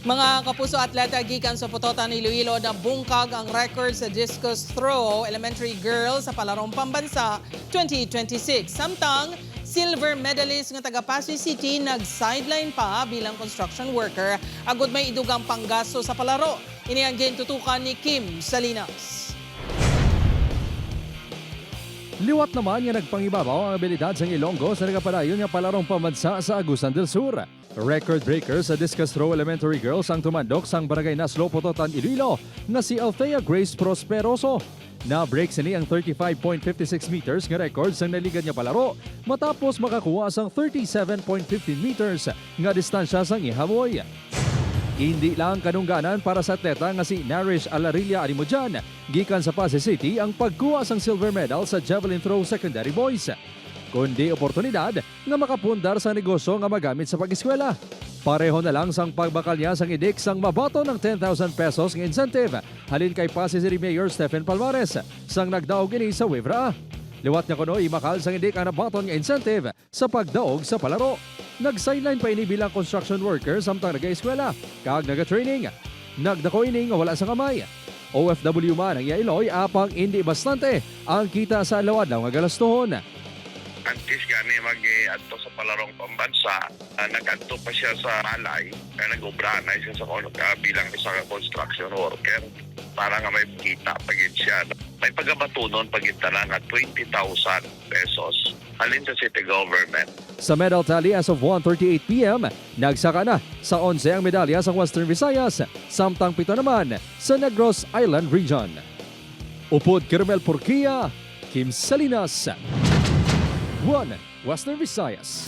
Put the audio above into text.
Mga kapuso atleta gikan sa Putotan Iloilo na bungkag ang record sa discus throw elementary girls sa palarong pambansa 2026. Samtang silver medalist ng taga Pasay City nag-sideline pa bilang construction worker agud may idugang panggasto sa palaro. Ini ang gintutukan ni Kim Salinas. Liwat naman nga nagpangibabaw ang abilidad sa Ilonggo sa nagapadayon nga palarong pambansa sa Agusan del Sur. Record breaker sa discus throw elementary girls ang tumandok sang Barangay Naslo, Putotan, Iloilo na si Althea Grace Prosperoso. Na-break sini ang 35.56 meters nga record sang naligan niya palaro matapos makakuha sang 37.15 meters nga distansya sang ihamoy. Hindi lang kanungganan para sa atleta nga si Narish Alarilla Arimudjan gikan sa Pasay City ang pagkuha sang silver medal sa javelin throw secondary boys, kundi oportunidad nga makapundar sa negosyo nga magamit sa pag-eskwela. Pareho na lang sang pagbakal niya sang idik sang mabato ng 10,000 pesos ng incentive halin kay Pasay City Mayor Stephen Palmares sang nagdaog ini sa Wevra. Liwat niya kuno imakal sang idik ang nabaton nga incentive sa pagdaog sa palaro. Nag-sideline pa ini bilang construction worker samtang nag-eskwela kag naga-training. Nagdako ini nga wala sa kamay. OFW man ang Iloy apang hindi bastante ang kita sa lawad nga galastohon. Antes gani mag-adto sa palarong pambansa, nag-adto pa siya sa Malay, nag-obra na siya sa bilang isang construction worker para nga may kita pagin siya. May pagabatunon pagin tanan nga 20,000 pesos halin sa city government. Sa medal tally as of 1:38 p.m., nagsaka na sa 11 ang medalya sa Western Visayas, samtang 7 naman sa Negros Island Region. Upod Kirmel Porquia, Kim Salinas, 1 Western Visayas.